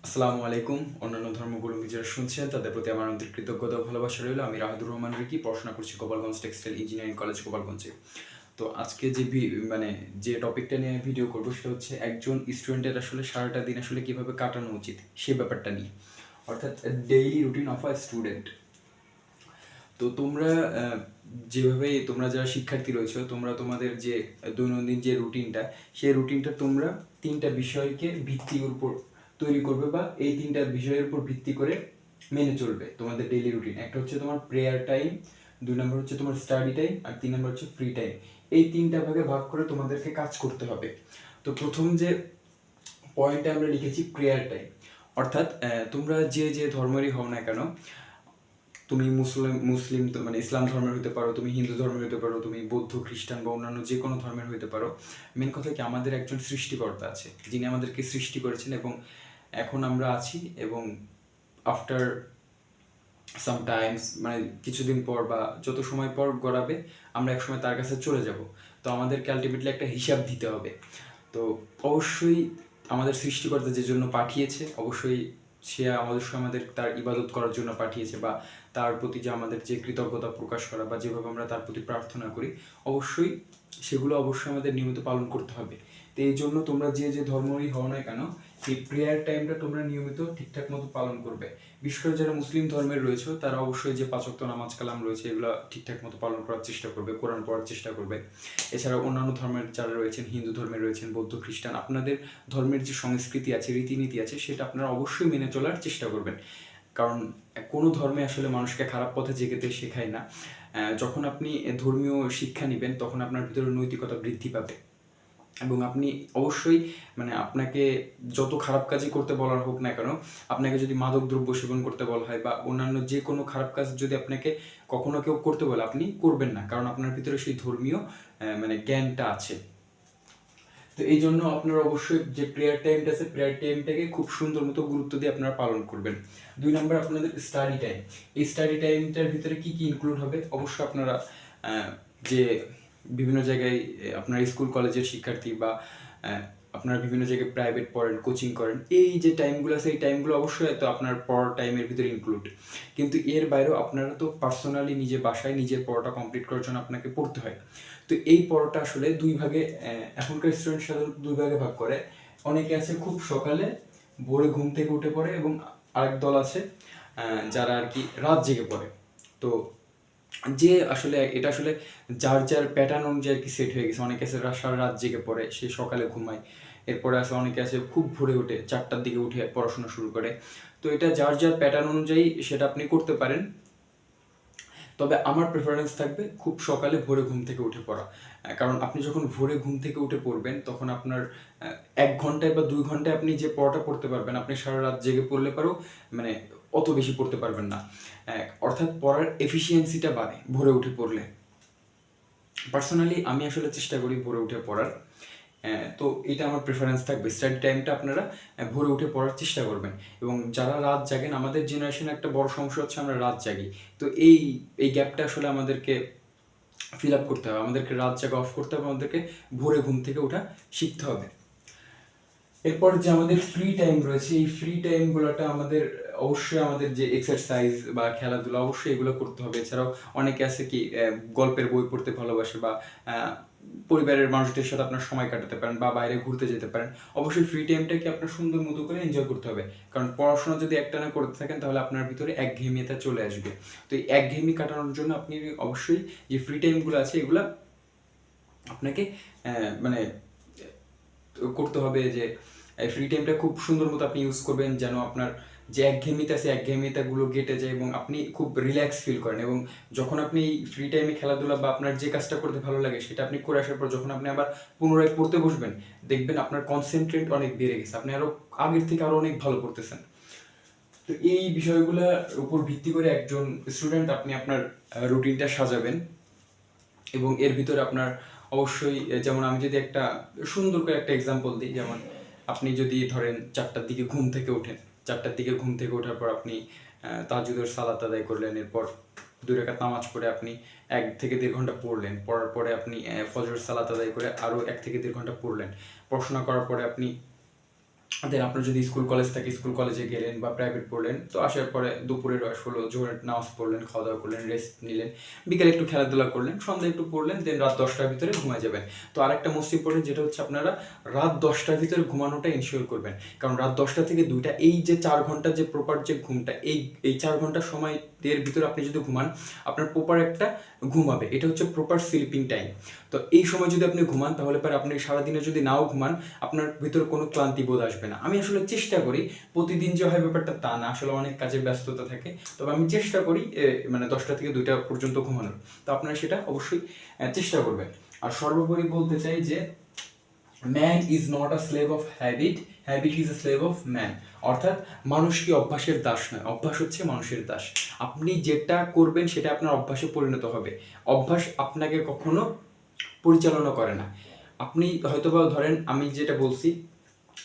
আসসালামু আলাইকুম। অন্যান্য ধর্মগুলোকে যারা শুনছেন তাদের প্রতি আমার আন্তরিক কৃতজ্ঞতা ও ভালোবাসা রইল। আমি রাহাদুর রহমান রিকি, পড়াশোনা করছি গোপালগঞ্জ টেক্সটাইল ইঞ্জিনিয়ারিং কলেজ গোপালগঞ্জে। তো আজকে যে টপিকটা নিয়ে ভিডিও করব সেটা হচ্ছে একজন স্টুডেন্টের আসলে সারাটা দিন আসলে কিভাবে কাটানো উচিত সেই ব্যাপারটা নিয়ে, অর্থাৎ daily routine of a student. তো যেভাবে তোমরা যারা শিক্ষার্থী রয়েছো, তোমরা তোমাদের যে দৈনন্দিন যে রুটিনটা, সেই রুটিনটা তোমরা তিনটা বিষয়কে ভিত্তির উপর তৈরি করবে, বা এই তিনটা বিষয়ের উপর ভিত্তি করে মেনে চলবে তোমাদের ডেইলি রুটিন। একটা হচ্ছে তোমার প্রেয়ার টাইম, 2 নম্বর হচ্ছে তোমার স্টাডি টাইম, আর 3 নম্বর হচ্ছে ফ্রি টাইম। এই তিনটা ভাগে ভাগ করে তোমাদেরকে কাজ করতে হবে। তো প্রথম যে পয়েন্টে আমরা লিখেছি প্রেয়ার টাইম, অর্থাৎ তোমরা যে যে ধর্মেরই হও না কেন, তুমি মুসলিম তো মানে ইসলাম ধর্মের হতে পারো, তুমি হিন্দু ধর্মের হতে পারো, তুমি বৌদ্ধ খ্রিস্টান বা অন্যান্য যে কোনো ধর্মের হতে পারো। মেন কথা কি, আমাদের একজন সৃষ্টিকর্তা আছে যিনি আমাদেরকে সৃষ্টি করেছেন, এবং এখন আমরা আছি, এবং আফটার সামটাইমস মানে কিছুদিন পর বা যত সময় পর গড়াবে, আমরা একসময় তার কাছে চলে যাব। তো আমাদেরকে আলটিমেটলি একটা হিসাব দিতে হবে। তো অবশ্যই আমাদের সৃষ্টিকর্তা যে জন্য পাঠিয়েছে, অবশ্যই সে আমাদের তার ইবাদত করার জন্য পাঠিয়েছে, বা তার প্রতি যে আমাদের যে কৃতজ্ঞতা প্রকাশ করা বা যেভাবে আমরা তার প্রতি প্রার্থনা করি, সেগুলো অবশ্যই আমাদের নিয়মিত পালন করতে হবে। তো এই জন্য তোমরা যে যে ধর্মই হও না কেন, এই প্রেয়ার টাইমটা তোমরা নিয়মিত ঠিকঠাক মতো পালন করবে। বিশেষ করে যারা মুসলিম ধর্মের রয়েছে তারা অবশ্যই যে 5 ওয়াক্ত নামাজ কালাম রয়েছে এগুলো ঠিকঠাক মতো পালন করার চেষ্টা করবে, কোরআন পড়ার চেষ্টা করবে। এছাড়া অন্যান্য ধর্মের যারা রয়েছেন, হিন্দু ধর্মের রয়েছেন, বৌদ্ধ খ্রিস্টান, আপনাদের ধর্মের যে সংস্কৃতি আছে, রীতিনীতি আছে, সেটা আপনারা অবশ্যই মেনে চলার চেষ্টা করবেন। কারণ কোনো ধর্মে আসলে মানুষকে খারাপ পথে যেতে শেখায় না। যখন আপনি ধর্মীয় শিক্ষা নেবেন তখন আপনার ভিতরে নৈতিকতা বৃদ্ধি পাবে, এবং আপনি অবশ্যই আপনাকে যত খারাপ কাজই করতে বলা হোক না কেন, আপনাকে যদি মাদক দ্রব্য সেবন করতে বলা হয় বা অন্যান্য যে কোনো খারাপ কাজ যদি আপনাকে কখনো কেউ করতে বলে, আপনি করবেন না, কারণ আপনার ভিতরে সেই ধর্মীয় জ্ঞানটা আছে। তো এই জন্য আপনারা অবশ্যই যে প্রেয়ার টাইমটা আছে, প্রেয়ার টাইমটাকে খুব সুন্দর মতো গুরুত্ব দিয়ে আপনারা পালন করবেন। 2 নম্বর আপনাদের স্টাডি টাইম। এই স্টাডি টাইমটার ভিতরে কি কি ইনক্লুড হবে, অবশ্যই আপনারা যে বিভিন্ন জায়গায় আপনার স্কুল কলেজের শিক্ষার্থী বা আপনারা বিভিন্ন জায়গায় প্রাইভেট পড়েন, কোচিং করেন, এই যে টাইমগুলো আছে এই টাইমগুলো অবশ্যই তো আপনার পড়ার টাইমের ভিতরে ইনক্লুড। কিন্তু এর বাইরেও আপনারা তো পার্সোনালি নিজের বাসায় নিজের পড়াটা কমপ্লিট করার জন্য আপনাকে পড়তে হয়। তো এই পড়াটা আসলে দুই ভাগে, এখনকার স্টুডেন্ট সাধারণত দুই ভাগে ভাগ করে। অনেকে আছে খুব সকালে ভোরে ঘুম থেকে উঠে পড়ে, এবং আরেক দল আছে যারা আর কি রাত জেগে পড়ে। তো এটা আসলে যার যার প্যাটার্ন অনুযায়ী আর কি সেট হয়ে গেছে। অনেকে আছে সারা রাত জেগে পড়ে, সে সকালে ঘুমায়। এরপরে আছে অনেকে আছে খুব ভোরে উঠে 4টার দিকে উঠে পড়াশোনা শুরু করে। তো এটা যার যার প্যাটার্ন অনুযায়ী সেটা আপনি করতে পারেন। তবে আমার প্রেফারেন্স থাকবে খুব সকালে ভোরে ঘুম থেকে উঠে পড়া। কারণ আপনি যখন ভোরে ঘুম থেকে উঠে পড়বেন তখন আপনার 1 ঘন্টায় বা 2 ঘন্টায় আপনি যে পড়াটা পড়তে পারবেন, আপনি সারা রাত জেগে পড়লে পারেও মানে অত বেশি পড়তে পারবেন না। অর্থাৎ পড়ার এফিসিয়েন্সিটা বাড়ে ভোরে উঠে পড়লে। পার্সোনালি আমি আসলে চেষ্টা করি ভোরে উঠে পড়ার। তো এটা আমার প্রেফারেন্স থাকবে, স্টাডি টাইমটা আপনারা ভোরে উঠে পড়ার চেষ্টা করবেন। এবং যারা রাত জাগেন, আমাদের জেনারেশনে একটা বড় সমস্যা হচ্ছে আমরা রাত জাগি। তো এই গ্যাপটা আসলে আমাদেরকে ফিল আপ করতে হবে, আমাদেরকে রাত জাগা অফ করতে হবে, আমাদেরকে ভোরে ঘুম থেকে ওঠা শিখতে হবে। এরপর যে আমাদের ফ্রি টাইম রয়েছে, এই ফ্রি টাইমগুলোটা অবশ্যই আমাদের যে এক্সারসাইজ বা খেলাধুলা অবশ্যই এগুলো করতে হবে। এছাড়াও অনেকে আছে কি গল্পের বই পড়তে ভালোবাসে, বা পরিবারের মানুষদের সাথে আপনার সময় কাটাতে পারেন বা বাইরে ঘুরতে যেতে পারেন। অবশ্যই ফ্রি টাইমটাকে আপনার সুন্দর মতো করে এনজয় করতে হবে, কারণ পড়াশোনা যদি একটানা করতে থাকেন তাহলে আপনার ভিতরে একঘেয়েমিতা চলে আসবে। তো এই একঘেয়েমি কাটানোর জন্য আপনি অবশ্যই যে ফ্রি টাইমগুলো আছে এগুলো আপনাকে মানে করতে হবে, যে ফ্রি টাইমটা খুব সুন্দর মতো আপনি ইউজ করবেন, যেন আপনার যে একঘেয়েমিতা আছে একঘেয়েমিতাগুলো কেটে যায় এবং আপনি খুব রিল্যাক্স ফিল করেন। এবং যখন আপনি ফ্রি টাইমে খেলাধুলা বা আপনার যে কাজটা করতে ভালো লাগে সেটা আপনি করে আসার পর যখন আপনি আবার পুনরায় পড়তে বসবেন, দেখবেন আপনার কনসেন্ট্রেট অনেক বেড়ে গেছে, আপনি আগের থেকে আরও অনেক ভালো করতেছেন। তো এই বিষয়গুলোর উপর ভিত্তি করে একজন স্টুডেন্ট আপনি আপনার রুটিনটা সাজাবেন। এবং এর ভিতরে আপনার অবশ্যই, যেমন আমি যদি একটা সুন্দর করে একটা এক্সাম্পল দিই, যেমন আপনি যদি ধরেন 4টার দিকে ঘুম থেকে ওঠেন, 4টার দিকে ঘুম থেকে ওঠার পর আপনি তাহাজ্জুদের সালাত আদায় করলেন, এরপর 2 রাকাত নামাজ পড়ে আপনি 1 থেকে 1.5 ঘন্টা পড়লেন, পড়ার পরে আপনি ফজরের সালাত আদায় করে আরও 1 থেকে 1.5 ঘন্টা পড়লেন, পড়াশোনা করার পরে আপনি দেন আপনার যদি স্কুল কলেজ থাকে স্কুল কলেজে গেলেন বা প্রাইভেট পড়লেন, তো আসার পরে দুপুরে রস হলো, জোহরের নামাজ পড়লেন, খাওয়া দাওয়া করলেন, রেস্ট নিলেন, বিকেলে একটু খেলাধুলা করলেন, সন্ধ্যায় একটু পড়লেন, দেন রাত 10টার ভিতরে ঘুমায় যাবেন। তো আরেকটা মোস্ট ইম্পর্টেন্ট যেটা হচ্ছে আপনারা রাত 10টার ভিতরে ঘুমানোটা ইনশিওর করবেন, কারণ রাত 10টা থেকে 2টা এই যে 4 ঘন্টা যে প্রপার যে ঘুমটা, এই 4 ঘন্টা সময় এর ভিতরে আপনি যদি ঘুমান আপনার প্রপার একটা ঘুম হবে, এটা হচ্ছে প্রপার স্লিপিং টাইম। তো এই সময় যদি আপনি ঘুমান তাহলে পরে আপনি সারাদিনে যদি নাও ঘুমান আপনার ভিতরে কোনো ক্লান্তি বোধ আসবে না। আমি আসলে চেষ্টা করি প্রতিদিন যে হয় ব্যাপারটা তা না, আসলে অনেক কাজের ব্যস্ততা থাকে, তবে আমি চেষ্টা করি মানে 10টা থেকে 2টা পর্যন্ত ঘুমানোর। তো আপনারা সেটা অবশ্যই চেষ্টা করবেন। আর সর্বোপরি বলতে চাই যে man is not a slave of habit, habit is a slave of man. অর্থাৎ মানুষ কি অভ্যাসের দাস নয়, অভ্যাস হচ্ছে মানুষের দাস। আপনি যেটা করবেন সেটা আপনার অভ্যাসে পরিণত হবে, অভ্যাস আপনাকে কখনো পরিচালনা করে না। আপনি হয়তোবা ধরেন আমি যেটা বলছি,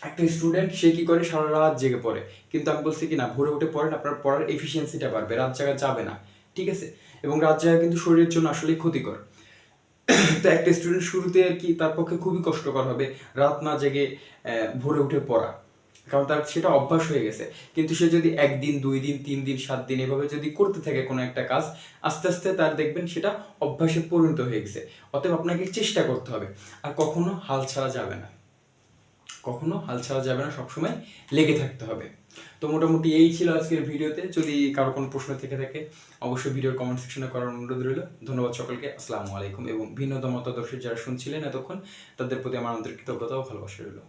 একটা স্টুডেন্ট সে কি করে সারা রাত জেগে পড়ে, কিন্তু আমি বলছি কি না ভোরে উঠে পড়েন, আপনার পড়ার এফিসিয়েন্সিটা বাড়বে, রাত জাগা যাবে না, ঠিক আছে? এবং রাত জাগা কিন্তু শরীরের জন্য আসলেই ক্ষতিকর। তো একটা স্টুডেন্ট শুরুতে আর কি তার পক্ষে খুবই কষ্টকর হবে রাত না জেগে ভোরে উঠে পড়া, কারণ তার সেটা অভ্যাস হয়ে গেছে। কিন্তু সে যদি 1 দিন 2 দিন 3 দিন 7 দিন এভাবে যদি করতে থাকে কোনো একটা কাজ, আস্তে আস্তে তার দেখবেন সেটা অভ্যাসে পরিণত হয়ে গেছে। অতএব আপনাকে চেষ্টা করতে হবে, আর কখনো হাল ছাড়া যাবে না, কখনো হাল ছাড়া যাবে না, সবসময় লেগে থাকতে হবে। তো মোটামুটি এই ছিল আজকের ভিডিওতে। যদি কারো কোনো প্রশ্ন থেকে থাকে অবশ্যই ভিডিওর কমেন্ট সেকশনে করার অনুরোধ রইল। ধন্যবাদ সকলকে, আসসালামু আলাইকুম। এবং ভিন্ন মতাদর্শী যারা শুনছিলেন এতক্ষণ তাদের প্রতি আমার আন্তরিক কৃতজ্ঞতা ও ভালোবাসা রইল।